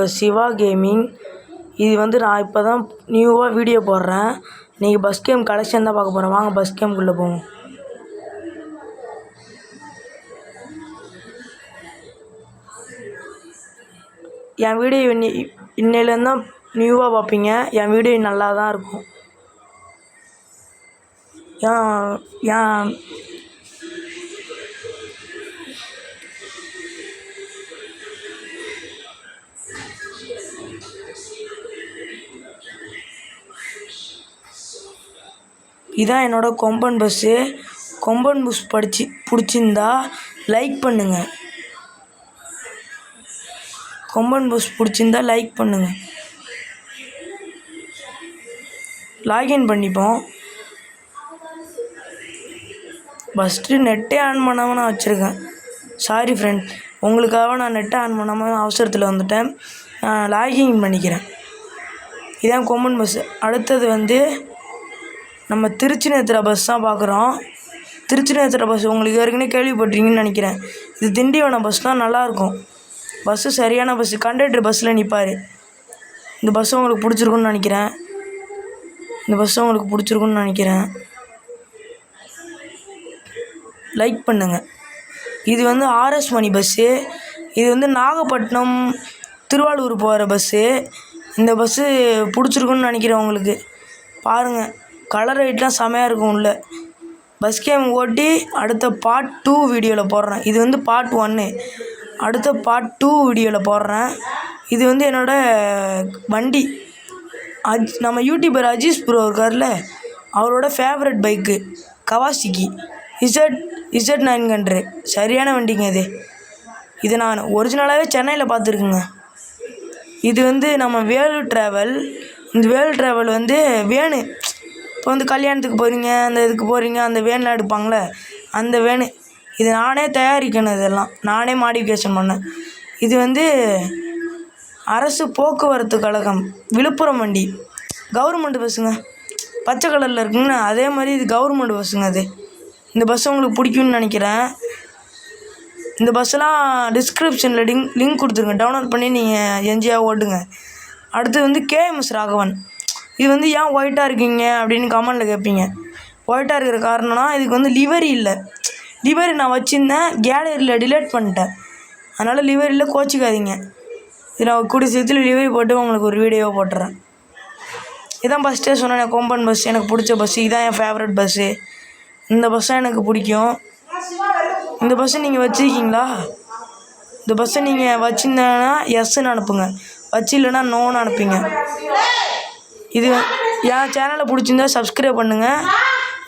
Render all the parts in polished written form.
உங்கள் சிவா கேமிங். இது வந்து நான் இப்போ தான் நியூவாக வீடியோ போடுறேன். நீங்கள் பஸ் கேம் கலெக்ஷன் தான் பார்க்க போகிறோம். வாங்க பஸ் கேம்குள்ளே போவோம். என் வீடியோ இன்னையிலேருந்து தான் நியூவாக பார்ப்பீங்க. என் வீடியோ நல்லா தான் இருக்கும். ஏன் இதான் என்னோடய கொம்பன் பஸ்ஸு. கொம்பன் பஸ் பிடிச்சிருந்தா லைக் பண்ணுங்கள். கொம்பன் பஸ் பிடிச்சிருந்தா லைக் பண்ணுங்கள். லாகின் பண்ணிப்போம். ஃபஸ்ட்டு நெட்டே ஆன் பண்ணாமல் நான் வச்சுருக்கேன். சாரி ஃப்ரெண்ட், உங்களுக்காக நான் நெட்டை ஆன் பண்ணாமல் அவசரத்தில் வந்துட்டேன். நான் லாகின் பண்ணிக்கிறேன். இதான் கொம்பன் பஸ்ஸு. அடுத்தது வந்து நம்ம திருச்சி நேத்திரா பஸ் தான் பார்க்குறோம். திருச்சி நேத்திரா பஸ் உங்களுக்கு ஏற்கனவே கேள்விப்பட்டிருக்கீங்கன்னு நினைக்கிறேன். இது திண்டிவனம் பஸ் தான், நல்லாயிருக்கும். பஸ்ஸு சரியான பஸ்ஸு. கண்டக்டர் பஸ்ஸில் நிற்பார். இந்த பஸ்ஸு உங்களுக்கு பிடிச்சிருக்குன்னு நினைக்கிறேன். லைக் பண்ணுங்கள். இது வந்து ஆர்எஸ் மணி பஸ்ஸு. இது வந்து நாகப்பட்டினம் திருவாரூர் போகிற பஸ்ஸு. இந்த பஸ்ஸு பிடிச்சிருக்குன்னு நினைக்கிறேன் உங்களுக்கு. பாருங்கள், கலர் லைட்லாம் செமையாக இருக்கும் உள்ள. பஸ் கேம் ஓட்டி அடுத்த பார்ட் 2 வீடியோவில் போடுறேன். இது வந்து பார்ட் 1. அடுத்த பார்ட் 2 வீடியோவில் போடுறேன். இது வந்து என்னோடய வண்டி. நம்ம யூடியூபர் அஜீஸ் ப்ரோ இருக்கார்ல, அவரோட ஃபேவரட் பைக்கு கவாசிக்கி Z900. சரியான வண்டிங்க இது. இது நான் ஒரிஜினலாகவே சென்னையில் பார்த்துருக்குங்க. இது வந்து நம்ம வேலூர் ட்ராவல். இந்த வேலூர் ட்ராவல் வந்து வேனு. இப்போ வந்து கல்யாணத்துக்கு போகிறீங்க, அந்த இதுக்கு போகிறீங்க, அந்த வேனில் எடுப்பாங்களே, அந்த வேனு. இது நானே தயாரிக்கணும். இதெல்லாம் நானே மாடிஃபிகேஷன் பண்ணேன். இது வந்து அரசு போக்குவரத்து கழகம் விழுப்புரம் வண்டி. கவர்மெண்ட் பஸ்ஸுங்க. பச்சை கலரில் இருக்குங்க, அதே மாதிரி இது கவர்மெண்ட் பஸ்ஸுங்க. அது இந்த பஸ் உங்களுக்கு பிடிக்கும்னு நினைக்கிறேன். இந்த பஸ்ஸெல்லாம் டிஸ்கிரிப்ஷனில் லிங்க் கொடுத்துருங்க. டவுன்லோட் பண்ணி நீங்கள் என்ஜியாக ஓட்டுங்க. அடுத்து வந்து கேஎம்எஸ் ராகவன். இது வந்து ஏன் ஒயிட்டாக இருக்கீங்க அப்படின்னு கமெண்டில் கேட்பீங்க. ஒயிட்டாக இருக்கிற காரணம்னா இதுக்கு வந்து லிவரி இல்லை. லிவரி நான் வச்சுருந்தேன், கேலரியில் டிலேட் பண்ணிட்டேன். அதனால் லிவரியில் கோச்சிக்காதீங்க. இது நான் கூடிய சீக்கிரத்தில் லிவரி போட்டு உங்களுக்கு ஒரு வீடியோவை போட்டுறேன். இதான் ஃபஸ்ட்டே சொன்னேன், கொம்பன் பஸ் எனக்கு பிடிச்ச பஸ்ஸு. இதான் என் ஃபேவரட் பஸ்ஸு. இந்த பஸ்ஸை எனக்கு பிடிக்கும். இந்த பஸ்ஸை நீங்கள் வச்சுருக்கீங்களா? இந்த பஸ்ஸை நீங்கள் வச்சுருந்தேன்னா எஸ்ன்னு அனுப்புங்க, வச்சு இல்லைன்னா நோன்னு அனுப்புங்க. இது என் சேனலை பிடிச்சிருந்தா சப்ஸ்கிரைப் பண்ணுங்கள்.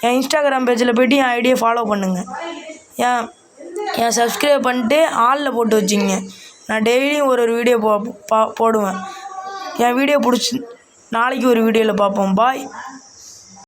என் இன்ஸ்டாகிராம் பேஜில் போய்ட்டு என் ஐடியை ஃபாலோ பண்ணுங்கள். என் சப்ஸ்கிரைப் பண்ணிட்டு ஆளில் போட்டு வச்சிங்க. நான் டெய்லியும் ஒரு வீடியோ போடுவேன். என் வீடியோ பிடிச்சி நாளைக்கு ஒரு வீடியோவில் பார்ப்போம். பாய்.